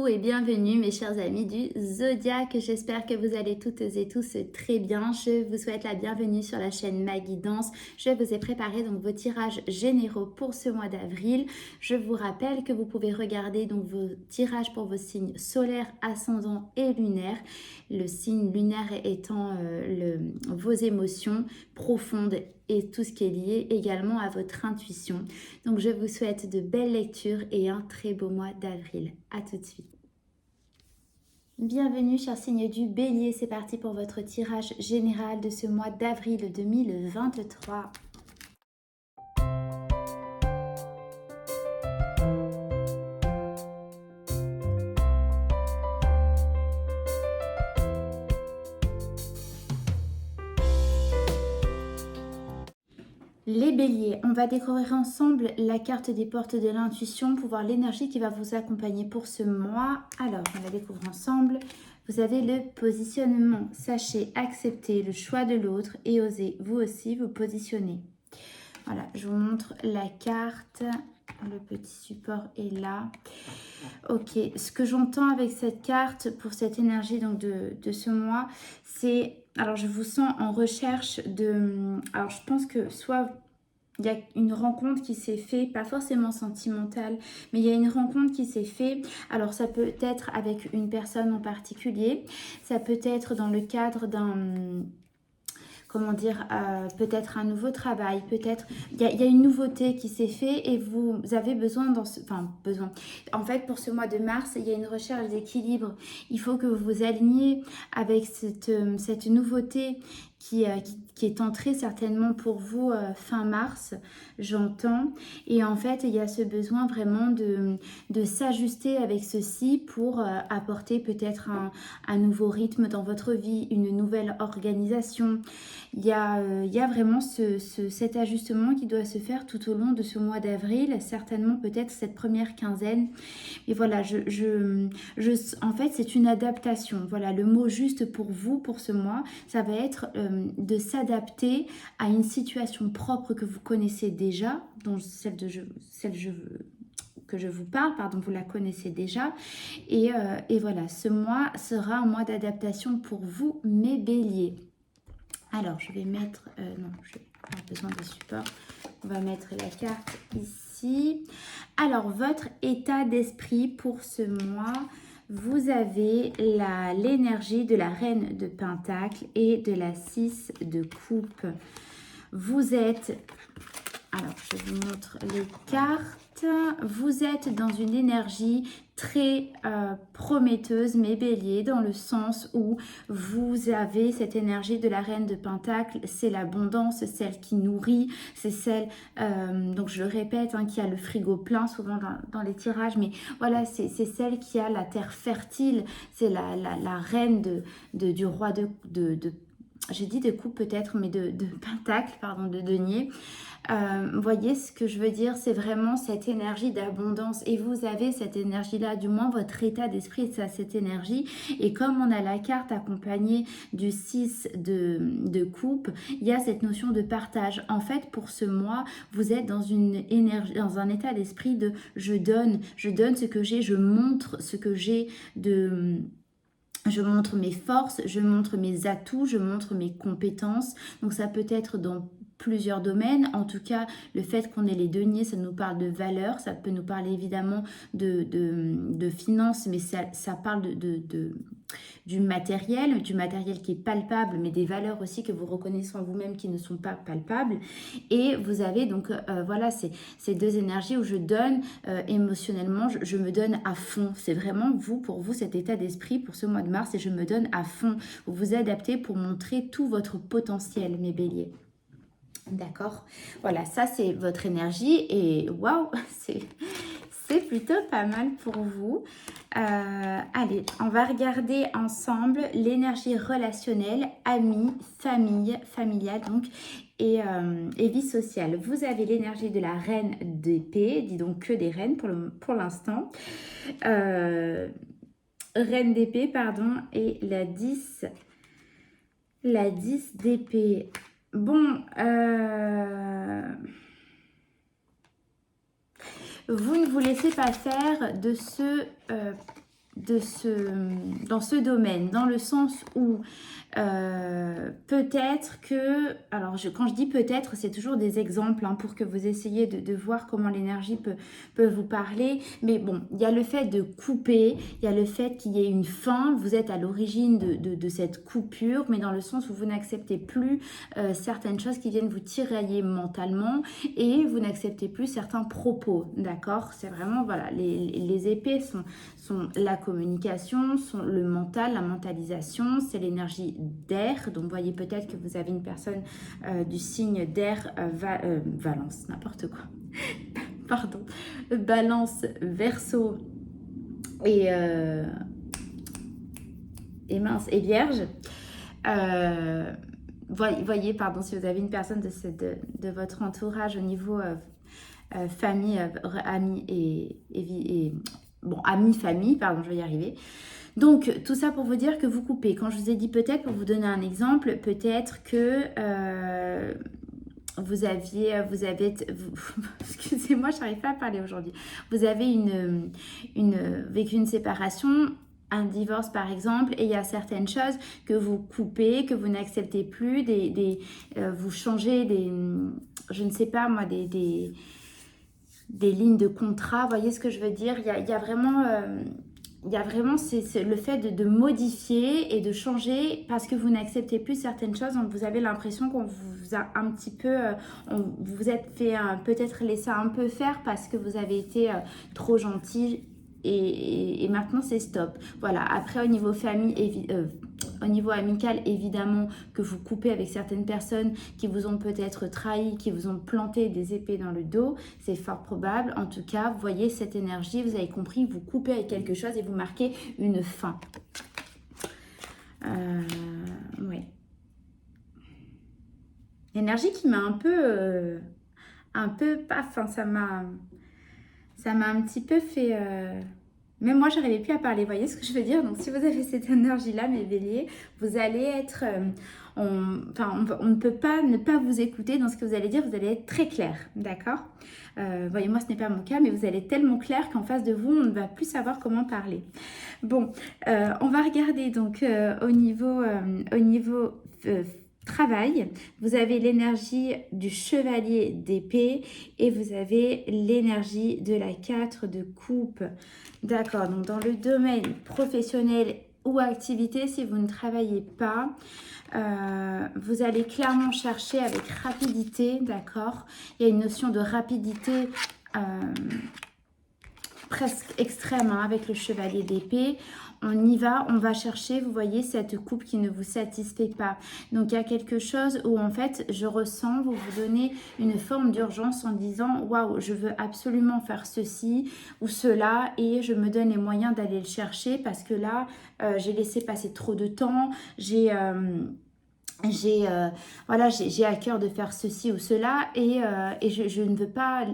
Coucou et bienvenue mes chers amis du Zodiaque, j'espère que vous allez toutes et tous très bien. Je vous souhaite la bienvenue sur la chaîne Ma Guidance. Je vous ai préparé donc vos tirages généraux pour ce mois d'avril. Je vous rappelle que vous pouvez regarder donc vos tirages pour vos signes solaires, ascendants et lunaires. Le signe lunaire étant vos émotions profondes et tout ce qui est lié également à votre intuition. Donc je vous souhaite de belles lectures et un très beau mois d'avril. À tout de suite. Bienvenue chers signes du Bélier, c'est parti pour votre tirage général de ce mois d'avril 2023. Les béliers, on va découvrir ensemble la carte des portes de l'intuition pour voir l'énergie qui va vous accompagner pour ce mois. Alors, on va découvrir ensemble. Vous avez le positionnement. Sachez accepter le choix de l'autre et osez vous aussi vous positionner. Voilà, je vous montre la carte. Le petit support est là. Ok, ce que j'entends avec cette carte pour cette énergie donc de ce mois, c'est... Alors, je vous sens en recherche de... Alors, je pense que soit il y a une rencontre qui s'est faite, pas forcément sentimentale, mais il y a une rencontre qui s'est faite. Alors, ça peut être avec une personne en particulier. Ça peut être dans le cadre d'un... Comment dire, peut-être un nouveau travail, peut-être il y a une nouveauté qui s'est faite et vous avez besoin en fait pour ce mois de mars il y a une recherche d'équilibre, il faut que vous vous aligniez avec cette nouveauté qui est entrée certainement pour vous fin mars, j'entends, et en fait il y a ce besoin vraiment de s'ajuster avec ceci pour apporter peut-être un nouveau rythme dans votre vie, une nouvelle organisation. Il y a vraiment cet ajustement qui doit se faire tout au long de ce mois d'avril, certainement peut-être cette première quinzaine. Et voilà, en fait, c'est une adaptation. Voilà, le mot juste pour vous, pour ce mois, ça va être de s'adapter à une situation propre que vous connaissez déjà, dont que je vous parle, pardon, vous la connaissez déjà. Et voilà, ce mois sera un mois d'adaptation pour vous, mes béliers. Alors, je vais mettre... non, je n'ai pas besoin de support. On va mettre la carte ici. Alors, votre état d'esprit pour ce mois, vous avez l'énergie de la reine de Pentacle et de la 6 de coupe. Vous êtes... Alors, je vous montre les cartes. Vous êtes dans une énergie très prometteuse, mes béliers, dans le sens où vous avez cette énergie de la reine de Pentacle, c'est l'abondance, celle qui nourrit, c'est celle, donc je le répète, hein, qui a le frigo plein souvent dans les tirages, mais voilà, c'est celle qui a la terre fertile, c'est la reine du roi de j'ai dit de coupe peut-être, mais de pentacle, pardon, de denier. Voyez ce que je veux dire, c'est vraiment cette énergie d'abondance et vous avez cette énergie-là, du moins votre état d'esprit, c'est cette énergie. Et comme on a la carte accompagnée du 6 de coupe, il y a cette notion de partage. En fait, pour ce mois, vous êtes dans une énergie, dans un état d'esprit de je donne ce que j'ai, je montre ce que j'ai de... Je montre mes forces, je montre mes atouts, je montre mes compétences. Donc ça peut être dans plusieurs domaines. En tout cas, le fait qu'on ait les deniers, ça nous parle de valeur. Ça peut nous parler évidemment de finances, mais ça parle du matériel qui est palpable, mais des valeurs aussi que vous reconnaissez en vous-même qui ne sont pas palpables. Et vous avez donc, voilà, ces deux énergies où je donne émotionnellement, je me donne à fond. C'est vraiment pour vous, cet état d'esprit pour ce mois de mars, et je me donne à fond. Vous vous adaptez pour montrer tout votre potentiel, mes béliers. D'accord, voilà, ça c'est votre énergie et waouh, c'est plutôt pas mal pour vous. Allez, on va regarder ensemble l'énergie relationnelle, amis, famille, familiale donc, et vie sociale. Vous avez l'énergie de la reine d'épée, dis donc que des reines pour l'instant. Reine d'épée, pardon, et la 10 d'épée. Bon, vous ne vous laissez pas faire de dans ce domaine, dans le sens où peut-être que, alors quand je dis peut-être, c'est toujours des exemples hein, pour que vous essayiez de voir comment l'énergie peut vous parler. Mais bon, il y a le fait de couper, il y a le fait qu'il y ait une fin, vous êtes à l'origine de cette coupure, mais dans le sens où vous n'acceptez plus certaines choses qui viennent vous tirailler mentalement et vous n'acceptez plus certains propos, d'accord? C'est vraiment, voilà, les épées sont la communication, sont le mental, la mentalisation, c'est l'énergie d'air. Donc, vous voyez peut-être que vous avez une personne du signe d'air, Valence, n'importe quoi. Pardon. Balance, Verseau et mince, et Vierge. Voyez, pardon, si vous avez une personne de votre entourage au niveau famille, amis et bon, amis, famille, pardon, je vais y arriver. Donc, tout ça pour vous dire que vous coupez. Quand je vous ai dit peut-être, pour vous donner un exemple, peut-être que vous avez, excusez-moi, je n'arrive pas à parler aujourd'hui. Vous avez vécu une séparation, un divorce par exemple, et il y a certaines choses que vous coupez, que vous n'acceptez plus, vous changez je ne sais pas moi, des lignes de contrat, vous voyez ce que je veux dire? Il y a vraiment... c'est le fait de modifier et de changer parce que vous n'acceptez plus certaines choses. Donc vous avez l'impression qu'on vous a un petit peu, vous vous êtes fait peut-être laisser un peu faire parce que vous avez été trop gentil et maintenant c'est stop. Voilà, après au niveau famille, au niveau amical, évidemment que vous coupez avec certaines personnes qui vous ont peut-être trahi, qui vous ont planté des épées dans le dos, c'est fort probable. En tout cas, vous voyez cette énergie, vous avez compris, vous coupez avec quelque chose et vous marquez une fin. Ouais. L'énergie qui m'a un peu paf, hein, ça m'a un petit peu fait... Même moi, j'arrivais plus à parler, vous voyez ce que je veux dire? Donc, si vous avez cette énergie-là, mes béliers, vous allez être... on ne peut pas ne pas vous écouter dans ce que vous allez dire, vous allez être très clair, d'accord? Voyez, moi, ce n'est pas mon cas, mais vous allez être tellement clair qu'en face de vous, on ne va plus savoir comment parler. Bon, on va regarder donc au niveau travail, vous avez l'énergie du chevalier d'épée et vous avez l'énergie de la 4 de coupe. D'accord, donc dans le domaine professionnel ou activité, si vous ne travaillez pas, vous allez clairement chercher avec rapidité, d'accord? Il y a une notion de rapidité presque extrême hein, avec le chevalier d'épée. On y va, on va chercher, vous voyez, cette coupe qui ne vous satisfait pas. Donc, il y a quelque chose où, en fait, je ressens, vous vous donnez une forme d'urgence en disant « Waouh, je veux absolument faire ceci ou cela et je me donne les moyens d'aller le chercher parce que là, j'ai laissé passer trop de temps, j'ai à cœur de faire ceci ou cela et je ne veux pas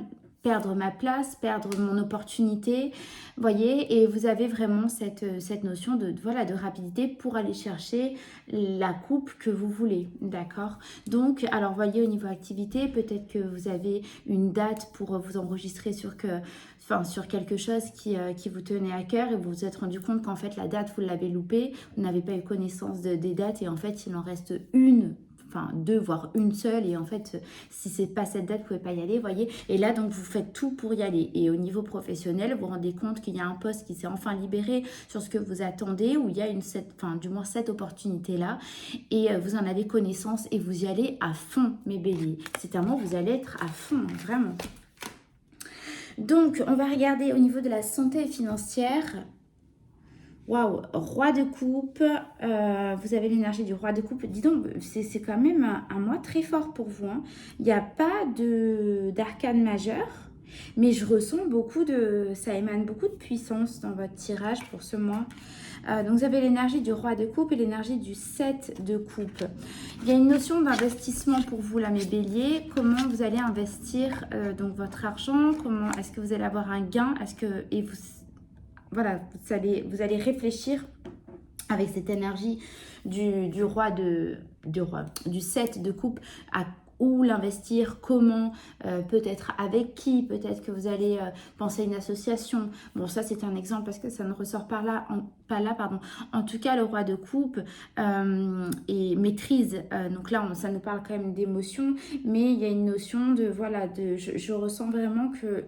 perdre ma place, perdre mon opportunité, voyez, et vous avez vraiment cette notion de rapidité pour aller chercher la coupe que vous voulez, d'accord? Donc, alors voyez au niveau activité, peut-être que vous avez une date pour vous enregistrer sur quelque chose qui vous tenait à cœur et vous vous êtes rendu compte qu'en fait la date vous l'avez loupée, vous n'avez pas eu connaissance des dates et en fait il en reste deux, voire une seule et en fait si c'est pas cette date vous pouvez pas y aller, voyez, et là donc vous faites tout pour y aller et au niveau professionnel vous vous rendez compte qu'il y a un poste qui s'est enfin libéré sur ce que vous attendez où il y a du moins cette opportunité là et vous en avez connaissance et vous y allez à fond mes béliers, c'est un moment où vous allez être à fond, vraiment. Donc on va regarder au niveau de la santé financière. Waouh, roi de coupe, vous avez l'énergie du roi de coupe. Dis donc, c'est quand même un mois très fort pour vous. Hein. Il n'y a pas d'arcane majeur, mais je ressens ça émane beaucoup de puissance dans votre tirage pour ce mois. Donc vous avez l'énergie du roi de coupe et l'énergie du 7 de coupe. Il y a une notion d'investissement pour vous là mes béliers. Comment vous allez investir donc votre argent? Comment est-ce que vous allez avoir un gain? Voilà, vous allez réfléchir avec cette énergie du 7 de coupe où l'investir, comment, peut-être avec qui, peut-être que vous allez penser à une association. Bon, ça c'est un exemple parce que ça ne ressort pas là, pardon. En tout cas, le roi de coupe et maîtrise. Donc là, ça nous parle quand même d'émotion, mais il y a une notion de, voilà, je ressens vraiment que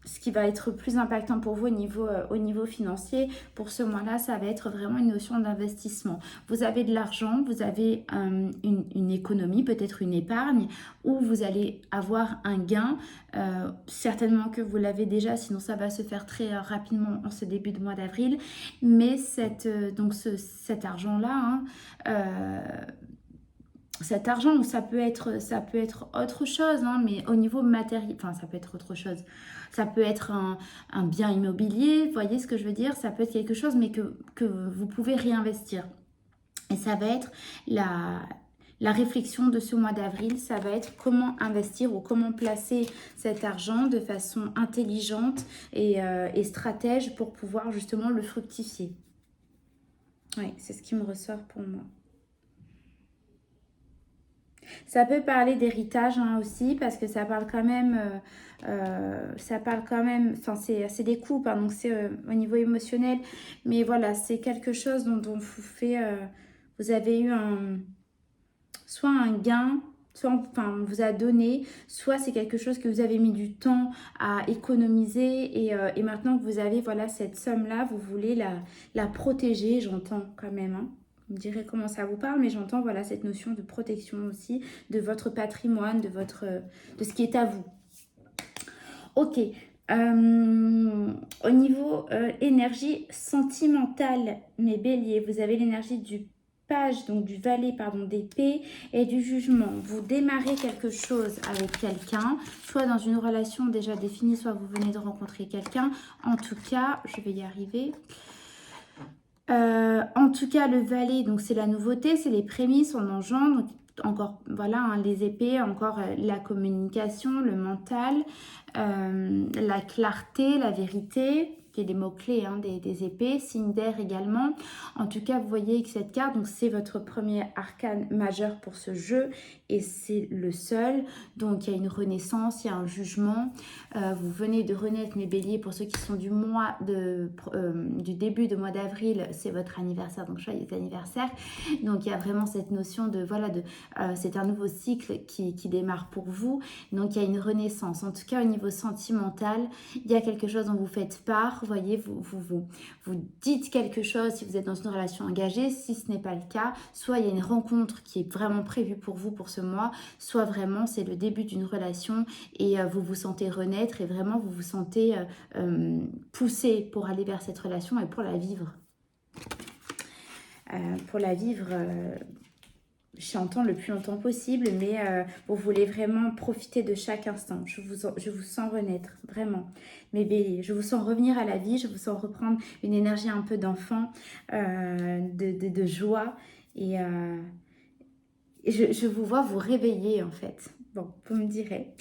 ce qui va être plus impactant pour vous au niveau financier, pour ce mois-là, ça va être vraiment une notion d'investissement. Vous avez de l'argent, vous avez une économie, peut-être une épargne, où vous allez avoir un gain. Certainement que vous l'avez déjà, sinon ça va se faire très rapidement en ce début de mois d'avril. Mais cet argent-là, cet argent, ou ça peut être autre chose, hein, mais au niveau matériel, enfin ça peut être autre chose. Ça peut être un bien immobilier, vous voyez ce que je veux dire? Ça peut être quelque chose, mais que vous pouvez réinvestir. Et ça va être la réflexion de ce mois d'avril, ça va être comment investir ou comment placer cet argent de façon intelligente et stratège pour pouvoir justement le fructifier. Oui, c'est ce qui me ressort pour moi. Ça peut parler d'héritage aussi, parce que ça parle quand même, enfin c'est des coupes, hein, donc c'est au niveau émotionnel, mais voilà, c'est quelque chose dont vous avez eu soit un gain, soit enfin, on vous a donné, soit c'est quelque chose que vous avez mis du temps à économiser et maintenant que vous avez, voilà, cette somme-là, vous voulez la protéger, j'entends quand même, hein. Vous me direz comment ça vous parle, mais j'entends, voilà, cette notion de protection aussi de votre patrimoine, de ce qui est à vous. Ok. Au niveau énergie sentimentale, mes béliers, vous avez l'énergie du page, donc du valet, pardon, d'épée et du jugement. Vous démarrez quelque chose avec quelqu'un, soit dans une relation déjà définie, soit vous venez de rencontrer quelqu'un. En tout cas, je vais y arriver. En tout cas, le valet, donc c'est la nouveauté, c'est les prémices, on engendre. Donc, encore, voilà, hein, les épées, encore la communication, le mental, la clarté, la vérité, qui est des mots-clés, hein, des épées, signe d'air également. En tout cas, vous voyez que cette carte, donc c'est votre premier arcane majeur pour ce jeu, et c'est le seul. Donc, il y a une renaissance, il y a un jugement. Vous venez de renaître, mes béliers, pour ceux qui sont du début de mois d'avril, c'est votre anniversaire, donc joyeux anniversaire. Donc, il y a vraiment cette notion de, voilà, c'est un nouveau cycle qui démarre pour vous. Donc, il y a une renaissance. En tout cas, au niveau sentimental, il y a quelque chose dont vous faites part. Vous voyez, vous dites quelque chose si vous êtes dans une relation engagée. Si ce n'est pas le cas, soit il y a une rencontre qui est vraiment prévue pour vous pour ce mois, soit vraiment c'est le début d'une relation et vous vous sentez renaître et vraiment vous vous sentez poussé pour aller vers cette relation et pour la vivre. J'entends le plus longtemps possible, mais vous voulez vraiment profiter de chaque instant. Je vous sens renaître, vraiment. Mes béliers, je vous sens revenir à la vie, je vous sens reprendre une énergie un peu d'enfant, de joie. Et je vous vois vous réveiller en fait. Bon, vous me direz.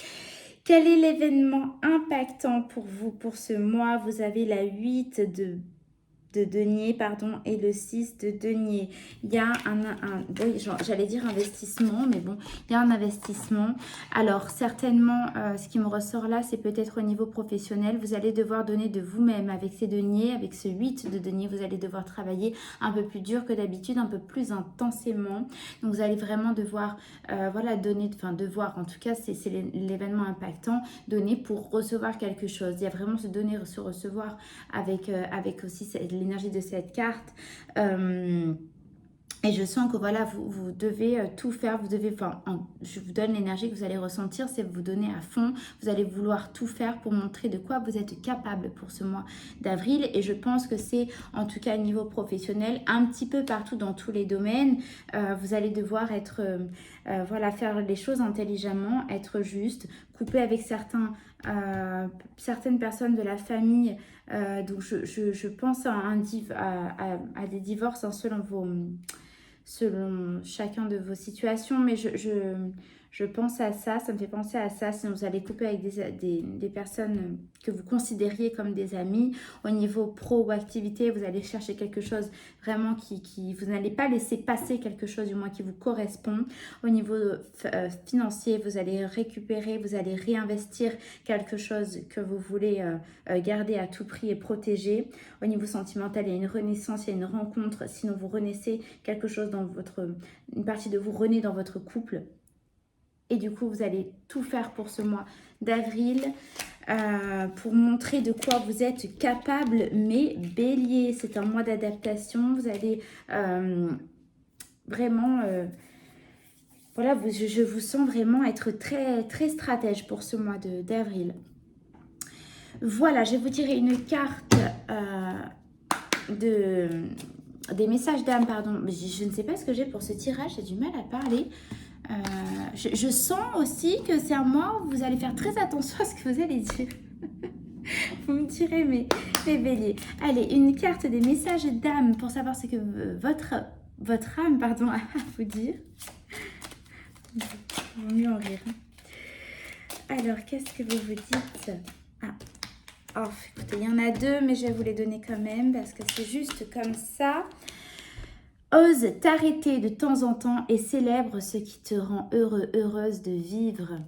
Quel est l'événement impactant pour vous pour ce mois? Vous avez la 8 de denier, pardon, et le 6 de denier. Il y a oui, j'allais dire investissement, mais bon, il y a un investissement. Alors, certainement, ce qui me ressort là, c'est peut-être au niveau professionnel. Vous allez devoir donner de vous-même avec ces deniers, avec ce 8 de denier. Vous allez devoir travailler un peu plus dur que d'habitude, un peu plus intensément. Donc, vous allez vraiment devoir, voilà, donner, enfin, devoir, en tout cas, c'est l'événement impactant, donner pour recevoir quelque chose. Il y a vraiment se donner, se recevoir avec aussi l'énergie de cette carte. Et je sens que voilà, vous devez tout faire, je vous donne l'énergie que vous allez ressentir, c'est vous donner à fond, vous allez vouloir tout faire pour montrer de quoi vous êtes capable pour ce mois d'avril. Et je pense que c'est, en tout cas au niveau professionnel, un petit peu partout dans tous les domaines, vous allez devoir être, voilà, faire les choses intelligemment, être juste, couper avec certaines personnes de la famille. Donc je pense à des divorces, hein, selon selon chacun de vos situations, mais je pense à ça, ça me fait penser à ça. Sinon, vous allez couper avec des personnes que vous considériez comme des amis. Au niveau pro ou activité, vous allez chercher quelque chose vraiment vous n'allez pas laisser passer quelque chose, du moins qui vous correspond. Au niveau financier, vous allez récupérer, vous allez réinvestir quelque chose que vous voulez garder à tout prix et protéger. Au niveau sentimental, il y a une renaissance, il y a une rencontre. Sinon, vous renaissez quelque chose dans une partie de vous renaît dans votre couple. Et du coup, vous allez tout faire pour ce mois d'avril pour montrer de quoi vous êtes capable. Mais Bélier, c'est un mois d'adaptation. Vous allez vraiment... voilà, je vous sens vraiment être très, très stratège pour ce mois d'avril. Voilà, je vais vous tirer une carte des messages d'âme, pardon. Je ne sais pas ce que j'ai pour ce tirage, j'ai du mal à parler. Je sens aussi que c'est un mois où vous allez faire très attention à ce que vous allez dire. Vous me direz, mes béliers. Allez, une carte des messages d'âme pour savoir ce que votre âme a à vous dire. Il vaut mieux en rire. Alors, qu'est-ce que vous vous dites? Oh, écoutez, il y en a deux, mais je vais vous les donner quand même parce que c'est juste comme ça. Ose t'arrêter de temps en temps et célèbre ce qui te rend heureux, heureuse de vivre.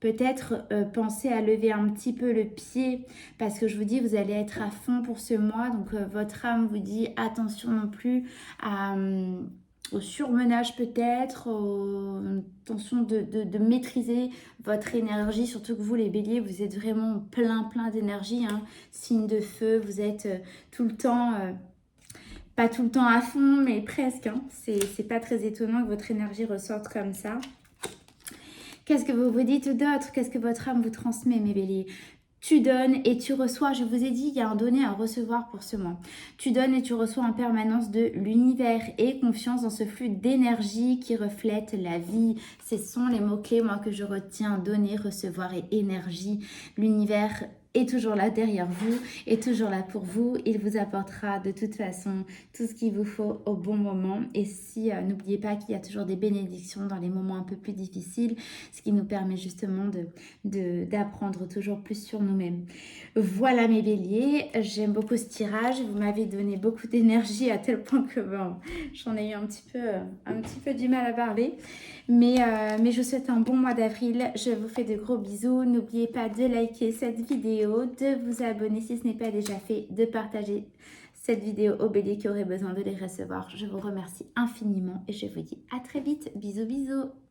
Peut-être pensez à lever un petit peu le pied parce que je vous dis, vous allez être à fond pour ce mois. Donc, votre âme vous dit attention non plus au surmenage peut-être, attention de maîtriser votre énergie. Surtout que vous, les béliers, vous êtes vraiment plein d'énergie. Hein. Signe de feu, vous êtes tout le temps... pas tout le temps à fond, mais presque. Hein. C'est pas très étonnant que votre énergie ressorte comme ça. Qu'est-ce que vous vous dites d'autre? Qu'est-ce que votre âme vous transmet, mes béliers? Tu donnes et tu reçois. Je vous ai dit, il y a un donner, un recevoir pour ce mois. Tu donnes et tu reçois en permanence de l'univers. Et confiance dans ce flux d'énergie qui reflète la vie. Ce sont les mots-clés, moi, que je retiens. Donner, recevoir et énergie. L'univers est toujours là derrière vous, est toujours là pour vous. Il vous apportera de toute façon tout ce qu'il vous faut au bon moment. Et si, n'oubliez pas qu'il y a toujours des bénédictions dans les moments un peu plus difficiles, ce qui nous permet justement d'apprendre toujours plus sur nous-mêmes. Voilà mes béliers, j'aime beaucoup ce tirage. Vous m'avez donné beaucoup d'énergie à tel point que bon, j'en ai eu un petit peu du mal à parler. Mais je vous souhaite un bon mois d'avril. Je vous fais de gros bisous. N'oubliez pas de liker cette vidéo, de vous abonner si ce n'est pas déjà fait, de partager cette vidéo aux béliers qui auraient besoin de les recevoir. Je vous remercie infiniment et je vous dis à très vite. Bisous, bisous.